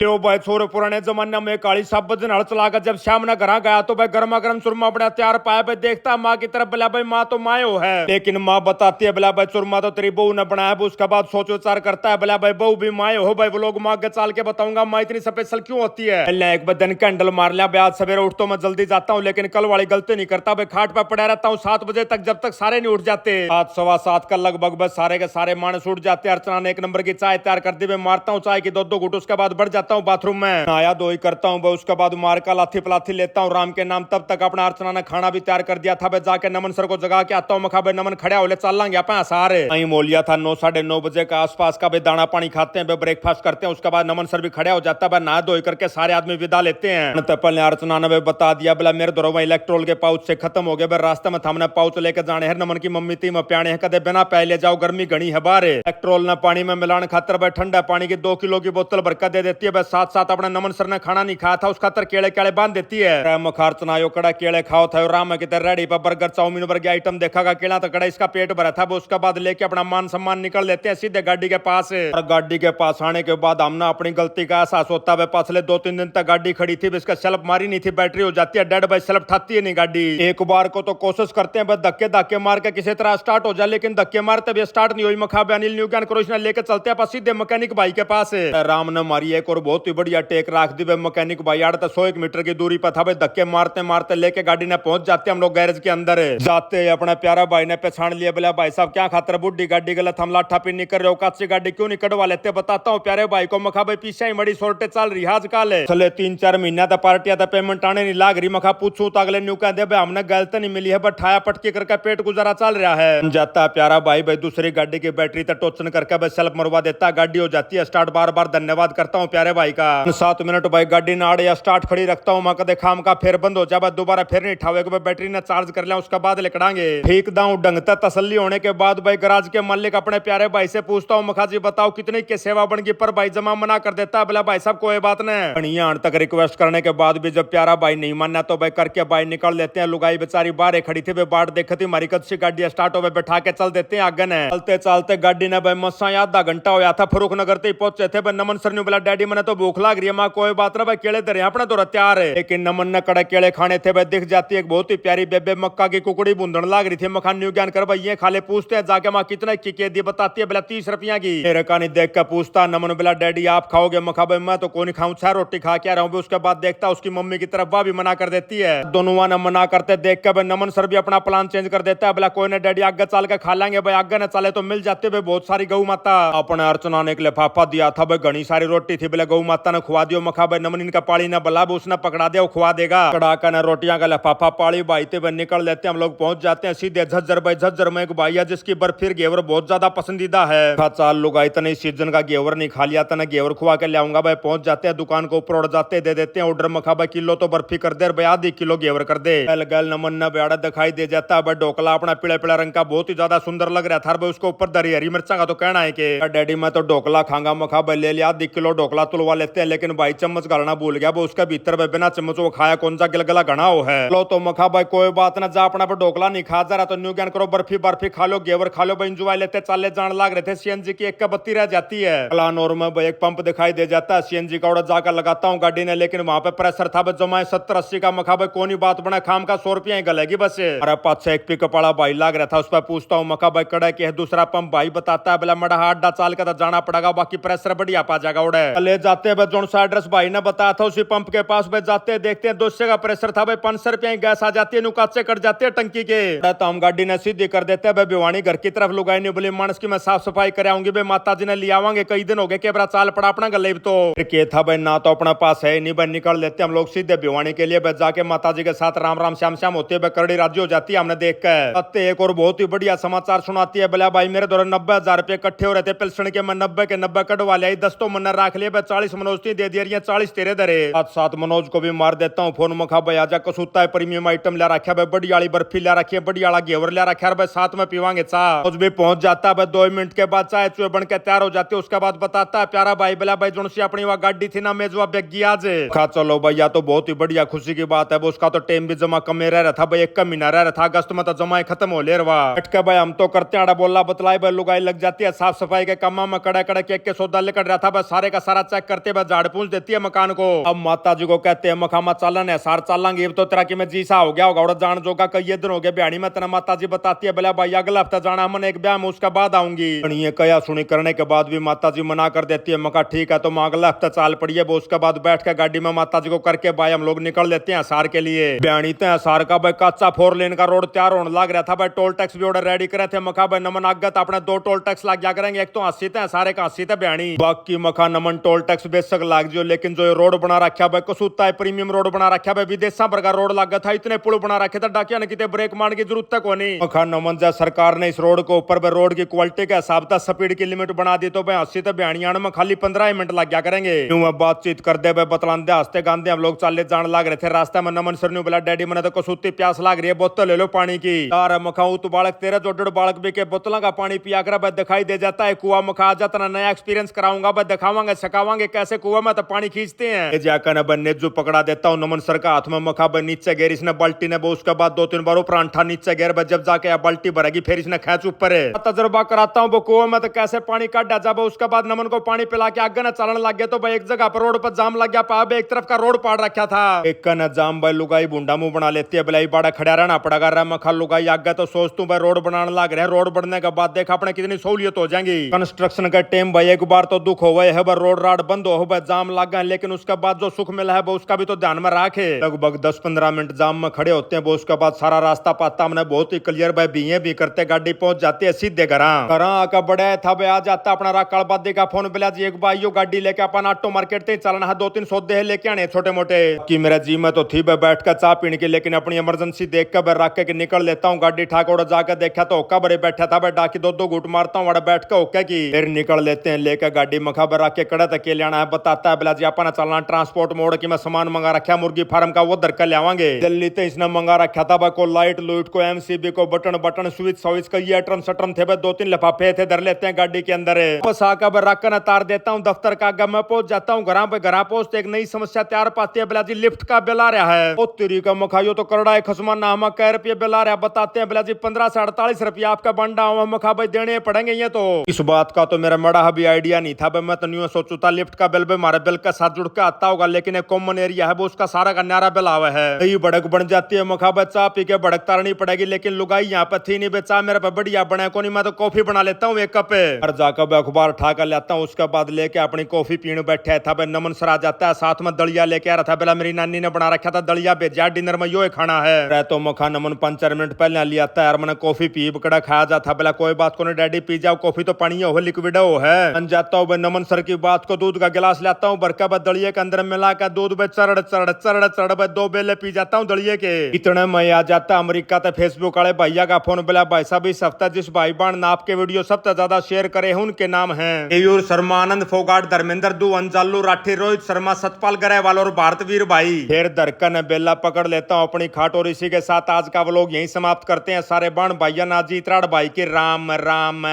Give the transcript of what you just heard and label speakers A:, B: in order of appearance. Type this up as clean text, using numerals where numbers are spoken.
A: यो भाई छोरे पुराने जमाने में काली साहब बजन हड़ चला जब श्याम ना घर गया तो भाई गर्मा गर्म सुरमा अपने तैयार पाया भाई देखता माँ की तरफ बोला भाई माँ तो मायो है, लेकिन माँ बताती है बोला भाई सुरमा तो तेरी बहू ने बनाया। उसके बाद सोच विचार करता है बोला भाई बहू भी मायो हो भाई वो लोग माँ के चाल के बताऊंगा माँ इतनी स्पेशल क्यों होती है। एक बदन कैंडल मार लिया ब्याज सवेरे उठ तो मैं जल्दी जाता हूँ, लेकिन कल वाली गलती नहीं करता भाई खाट पे पड़ा रहता हूँ 7 बजे तक जब तक सारे नहीं उठ जाते। 7 सवा 7 का लगभग बस सारे के सारे मानस उठ जाते। अर्चना ने 1 नंबर की चाय तैयार कर दी, मैं मारता हूँ चाय की 2 घुट, उसके बाद बढ़ जाता हूँ बाथरूम में नहाया धोई करता हूँ। उसके बाद मार का लाथी पलाथी लेता हूँ राम के नाम। तब तक अपना अर्चना ने खाना भी तैयार कर दिया था। मैं जाके नमन सर को जगा के आता हूँ। मखा भाई नमन खड़े होले चल लेंगे अपन सारे वहीं मोलिया था 9 साढ़े 9 बजे का आसपास का भाई दाना पानी खाते हैं, ब्रेकफास्ट करते हैं। उसके बाद नमन सर भी खड़े हो जाता है, नहा धोई करके सारे आदमी विदा लेते हैं। तपल ने अर्चना ने बता दिया बोला मेरे दोनों इलेक्ट्रोल के पाउच से खत्म हो गए, रास्ते में हमने पाउच लेके जाने हैं। नमन की मम्मी थी मैं प्याने है कदे बिना पहले जाओ गर्मी घनी है बाहर। इलेक्ट्रोल ने पानी में मिलाने खातर भाई ठंडा पानी की 2 किलो की बोतल भरकर दे देती है। साथ साथ अपना नमन सर ने खाना नहीं खाया था उस खातर केले केले बांध देती है। मुखार्चना यो कड़ा केले खाओ था राम की तरह रेडी पर बर्गर चाउमीन वर्ग आइटम देखा केला तो कड़ा इसका पेट भरा था। उसके बाद लेके अपना मान सम्मान निकल लेते हैं सीधे गाड़ी के पास। और गाड़ी के पास आने के बाद हमने अपनी गलती का एहसास होता है। पिछले 2-3 दिन तक गाड़ी खड़ी थी, इसका सेल्फ मारी नहीं थी, बैटरी हो जाती है डेड भाई, सेल्फ ठाती है नहीं गाड़ी। एक बार को तो कोशिश करते हैं धक्के धक्के मार के किसी तरह स्टार्ट हो जाए, लेकिन धक्के मारते भी स्टार्ट नहीं हुई। मखाबे अनिल न्यू ज्ञान क्रोशना लेके चलते हैं सीधे मैकेनिक भाई के पास। राम ने मारी एक और बहुत ही बढ़िया टेक राख दी। मैकेनिक भाई आड़ 100 मीटर की दूरी पर था भाई, धक्के मारते मारते लेके गाड़ी ने पहुंच जाते हम लोग गैरेज के अंदर। जाते अपना प्यारा भाई ने पहचान लिया, बोला भाई साहब क्या खातर बुढ़ी गाड़ी गलत हम लाठा पी नहीं कर रहे हो, कच्ची गाड़ी क्यों नहीं कटवा लेते बताता हूँ प्यारे भाई को। मखा भाई पीछे ही बड़ी शॉर्टेज चल रही है आजकल, चले 3-4 महीना तक पार्टियां था पेमेंट आने नहीं लाग रही। मखा पूछू तो अगले न्यू कह दे भाई हमने गलत नहीं मिली है, बट ठाया पटकी करके पेट गुजारा चल रहा है। जाता प्यारा भाई भाई दूसरी गाड़ी की बैटरी तक टोचन करके भाई सेल्फ मरवा देता, गाड़ी हो जाती है स्टार्ट। बार बार धन्यवाद करता हूँ प्यारे भाई का। 7 मिनट भाई गाड़ी नाड़ या स्टार्ट खड़ी रखता हूँ, मैं कदे खाम का फिर बंद हो जाए दोबारा फिर नहीं ठावे बैटरी ने चार्ज कर लिया उसके बाद लिकड़ांगे। ठीक दाऊं ढंगता तसल्ली होने के बाद भाई गराज के मालिक अपने प्यारे भाई से पूछता हूँ मखा जी बताओ कितनी की सेवा बन गई, पर भाई जमा मना कर देता। बोला भाई साहब कोई बात नहीं। बढ़िया तक रिक्वेस्ट करने के बाद भी जब प्यारा भाई नहीं मानना तो भाई करके भाई निकल लेते हैं। लुगाई बेचारी बाहर खड़ी थी, बाट देखी थी हमारी कच्ची गाड़ी स्टार्ट हो बैठा के चल देते हैं आगे ने। चलते चलते गाड़ी ने भाई मस्सा आधा घंटा होया था, फरूख नगर तक पहुंचे थे। नमन सर ने बोला डैडी मैंने तो भूख लाग रही है। माँ कोई बात ना भाई केले धरे अपना तो तैयार है, लेकिन नमन ने कड़े केले खाने थे भाई। दिख जाती एक बहुत ही प्यारी बेबे मक्का की कुकड़ी भूंदन लाग रही थी। मखान न्यू ज्ञान कर भाई ये खाले पूछते हैं जाके माँ कितना की दी बताती है बोला 30 रुपया की। मेरे कहानी देख कर पूछता नमन बोला डैडी आप खाओगे? मखा भाई मैं तो कौन नहीं खाऊं, 6 रोटी खा के रहा हूँ। उसके बाद देखता उसकी मम्मी की तरफ वह भी मना कर देती है। दोनों ने मना करते देख कर नमन सर भी अपना प्लान चेंज कर देता है। बोला कोई ना डैडी आगे चल के खा लेंगे भाई, आगे न चले तो मिल जाते भाई बहुत सारी गौ माता। अपने अर्चना ने एक लिफाफा दिया था भाई, घनी सारी रोटी थी, बोले गौ माता ने खुआ दियो। मखा भाई नमन इनका पाली ना बला उसने पकड़ा दिया खुआ देगा। कड़ाका ने रोटियां का लिफाफा पाली भाई थे निकल लेते हम लोग। पहुंच जाते हैं सीधे झज्जर भाई। झज्जर में एक भाई है जिसकी बर्फी घेवर बहुत ज्यादा पसंदीदा है। चाल लोग आई तने सीजन का घेवर नहीं खा लिया तना घेवर खुआ के लाऊंगा भाई। पहुंच जाते हैं दुकान को ऊपर उड़ जाते दे देते हैं ऑर्डर। मखा भाई किलो तो बर्फी कर दे भाई, आधी किलो घेवर कर दे। गल नमन न बेड़ा दिखाई दे जाता है। ढोकला अपना पीले पीला रंग का बहुत ही ज्यादा सुंदर लग रहा था भाई। उसको ऊपर दरी हरी मिर्चा का तो कहना है कि डैडी मैं तो ढोकला खाऊंगा। मखा भाई ले लिया आधी किलो ढोकला तुलवा लेते हैं, लेकिन भाई चम्मच गालना भूल गया वो उसके भीतर भाई बिना चम्मच वो खाया कौन सा गिलगला घना हो है। लो तो मखा भाई कोई बात ना जा अपना ढोकला नहीं खा जा रहा तो न्यू ज्ञान करो बर्फी बर्फी खा लो घेवर खा लो भाई। इंजॉय लेते चाले जान लाग रहे थे। सीएनजी की 1 का 32 रह जाती है। प्लानोर में भाई एक पंप दिखाई दे जाता है, सीएनजी का ऑर्डर जाकर लगाता हूँ गाड़ी ने, लेकिन वहां पे प्रेशर था जमा 70-80 का। मखा भाई कोनी बात बना खाम का 100 रुपया ही गलेगी बस। अरे पाछे एक पिकअप वाला भाई लाग रहा था, उस पर पूछता हूँ मखा भाई कड़ा के है दूसरा पंप? भाई बताता है बोला मड़ा हाथ चाल का जाना पड़ेगा, बाकी प्रेशर बढ़िया पा जाएगा उड़े। ले जाते हैं जो सा एड्रेस भाई ने बताया था उसी पंप के पास भाई जाते देखते हैं 200 का प्रेशर था भाई। 500 रुपया गैस आ जाती है, नुकाचे कट जाते हैं टंकी के। तो हम गाड़ी ने सीधी कर देते हैं भाई भिवानी घर की तरफ। लुगाई नहीं बोली मानस की मैं साफ सफाई कर आऊंगी भाई, माता जी ने ले आवांगे, कई दिन हो गए केबरा चाल पड़ा अपना गले तो के था भाई ना तो अपना पास है नहीं भाई। निकल लेते हम लोग सीधे भिवानी के लिए भाई। जाके माता जी के साथ राम राम श्याम श्याम होते भाई करड़ी राजी हो जाती है हमने देख कर। एक और बहुत ही बढ़िया समाचार सुनाती है। बोला भाई मेरे द्वारा 90,000 रुपए इकट्ठे हो रहे थे पिलसण के, मैं 90 के 90 कटवा लिया। 10 तो मन रख लिया भाई, 40 मनोज दे दिया, 40 तेरे धरे। साथ मनोज को भी मार देता हूँ फोन। मखा भाई आजा कसूता है प्रीमियम आइटम ला रखा भाई, बढ़िया वाली बर्फी ला रखी है, बढ़िया वाला घेवर ला रखा है भाई, साथ में पीवांगे चाह। भी पहुंच जाता है भाई 2 मिनट के बाद चाय चुए बन के तैयार हो जाती है। उसके बाद बताता है प्यारा भाई बोला भाई जो सी अपनी वह गाड़ी थी ना मेजवा बेगी आज खा चलो भैया, तो बहुत ही बढ़िया खुशी की बात है। उसका तो टाइम भी जमा कम रह रहा था भाई, 1 का महीना रह रहा था, अगस्त में तो जमा खत्म हो ले रहा। अटके भाई हम तो करते बोला बतलाई भाई लुगाई लग जाती है साफ सफाई के कामा में। कड़े कड़े केक के सौदा लेकर रहा था भाई, सारे का सारा चेक करते हुए झाड़ पूछ देती है मकान को। अब माता जी को कहते हैं मखामा चालन है सार चालांगे अब तो तेरा कि मैं जीसा हो गया होगा और जान जोगा कई दिन हो गया ब्याणी में तना। माता जी बताती है बोला भाई अगला हफ्ता जाना मन एक ब्याह में उसके बाद आऊंगी। ये कया सुनी करने के बाद भी माता जी मना कर देती है। मका ठीक है तो मैं अगला हफ्ता चाल पड़ी है। उसके बाद बैठ के गाड़ी में माता जी को करके भाई हम लोग निकल लेते हैं सार के लिए। ब्याणी ते सार का भाई कच्चा 4 लेन का रोड तैयार होने लग रहा था। भाई टोल टैक्स भी ऑर्डर रेडी करे थे। मखा भाई नमन आगत अपने 2 टोल टैक्स लग जा करेंगे। एक तो 80 थे सारे का 80 थे ब्याणी। बाकी मखा नमन टोल टैक्स बेशक लाग जो लेकिन जो रोड बना रखा भाई कसूता है प्रीमियम रोड बना रखा भाई विदेशा पर का रोड लगा था। इतने पुल बना रखे थे डाकिया ने कितने ब्रेक मारने की जरूरत तक नहीं। मखा नमन जय सरकार ने इस रोड को ऊपर रोड की क्वालिटी के हिसाब से स्पीड की लिमिट बना दी तो भाई 80 तो ब्याणियान में खाली 15 मिनट लग गया करेंगे। यूं बातचीत कर दे बतलाते हंसते गांधे हम लोग चाले जान लग रहे थे। रास्ते में नमन सर ने बोला डैडी मैंने तो कसूती प्यास लाग रही है बोतल ले लो पानी की। यार मखाऊ तो बालक तेरे जो डेढ़ बालक भी के बोतलों का पानी पिया कर भाई दिखाई दे जाता है। कुआ मखा आ जाता नया एक्सपीरियंस कराऊंगा भाई दिखावांगे सकावांगे कैसे कुआ में तो पानी खींचते हैं। जाकर न बन्ने जो पकड़ा देता हूँ नमन सर का हाथ में मखा भाई नीचे गेर इसने बाल्टी ने उसके बाद 2-3 बार परांठा नीचे गेर जब जाके बाल्टी भरेगी फिर इसने खेच ऊपर तजुर्बा कराता हूँ वो कुआ में तो कैसे पानी काटा जब उसके बाद नमन को पानी पिला के आगे न चलन लग गया तो भाई एक जगह पर रोड पर जाम लग गया। पाप एक तरफ का रोड पाड़ रखा था एक का न जाम भाई लुगाई बुंडा मुंह बना लेती है बिलाई बाड़ा खड़ा रहना पड़ेगा। रहा मखा लुगाई आगे तो सोच तू भाई रोड बनाने लग रहे हैं। रोड बढ़ने के बाद देखा अपने कितनी सहूलियत हो जाएंगी। कंस्ट्रक्शन का टाइम भाई एक बार तो दुख हो गए है रोड राड बंद हो भाई जाम लग गए लेकिन उसके बाद जो सुख मिला है वो उसका भी तो ध्यान में रखे। लगभग 10-15 मिनट जाम में खड़े होते हैं। वो उसके बाद सारा रास्ता पाता हमने बहुत ही क्लियर भाई बीए भी करते गाड़ी पहुंच जाती है सीधे घर आकर बड़े था भाई आ जाता अपना राकड़ बादी का फोन बिला जी एक भाई गाड़ी लेके अपन ऑटो मार्केट से चलना है 2-3 सौदे लेके आने छोटे मोटे कि मेरा जी में तो थी भाई बैठ कर चाय पीने की लेकिन अपनी इमरजेंसी देख कर भाई रख के निकल लेता हूँ। गाड़ी ठाकोड़ जाकर देखा तो ओका बड़े बैठा था भाई डाकी 2-2 घूट मारता हूँ बैठ के ओके की फिर निकल लेते हैं लेकर गाड़ी मखा भर के कड़ा तक के लेना है बताता है बिला जी अपना चलना ट्रांसपोर्ट मोड की मैं सामान मंगा रखा मुर्गी फार्म का वो दर कर ले दिल्ली तो इसने मंगा रखा था भाई को लाइट लूट को एमसीबी को बटन स्विच स्विच का ये टर्न सटर्न थे भाई 2-3 लिफाफे थे धर लेते हैं गाड़ी के अंदर बस आकर रख कर तार देता हूँ दफ्तर का आगे मैं पहुंच जाता हूँ घर पहुंचते एक नई समस्या तैयार पाती है बिला जी लिफ्ट का बिल आ रहा है। ओ तेरी का मखाइयो तो करड़ा है खसमा नामा कै रुपये बिल आ रहा है बताते हैं बिला जी 15 से 48 रुपया आपका बंडा हुआ मखा भाई देने पड़ेंगे ये तो। इस बात का तो मेरा मड़ा भी आइडिया नहीं था भाई मैं तो न्यू सोचू था लिफ्ट का बिल भी हमारे बिल के साथ जुड़ के आता होगा लेकिन एक कॉमन एरिया है वो उसका सारा का न्यारा बिल आवा है। यही भड़क बन जाती है मखा भाई चाह पी के भड़क तारनी पड़ेगी लेकिन लुगाई यहाँ पे थी नहीं बे चाह मेरे पे बढ़िया बने को नहीं मैं तो कॉफी बना लेता हूँ एक कप और जाकर अखबार उठा कर लेता हूँ उसके बाद लेके अपनी कॉफी पीने बैठे था भाई नमन सर आ जाता है साथ में दलिया लेके आ रहा था बेला मेरी नानी ने बना रखा था दलिया भेजा डिनर में यो खाना है तो मखा नमन 5-4 मिनट पहले लिया था यार मैंने कॉफी पी बकड़ा खाया जाता बेला कोई बात को नहीं डैडी पी जाओ कॉफी तो पानी हो लिक्विड हो है बन जाता हूँ नमन सर की बात को दूध का गिलास लाता हूँ बरका बद दलिये के अंदर मिला कर दूध में चढ़ चढ़ चढ़ चढ़ 2 बेले पी जाता हूँ दलिये के। इतने में आ जाता अमेरिका ते फेसबुक वाले भैया का फोन बिला भाई साहब इस हफ्ता जिस भाई बहन ने आपके वीडियो सबसे ज्यादा शेयर करे हैं उनके नाम है केयूर शर्मा आनंद फोगाट धर्मेंद्र दू अंजालू राठी रोहित शर्मा सतपाल गरेवाल और भारतवीर भाई। फिर धड़कन बेला पकड़ लेता हूँ अपनी खाट और इसी के साथ आज का व्लॉग यहीं समाप्त करते हैं। सारे बाण भाइया नाजी त्राड़ भाई के राम राम।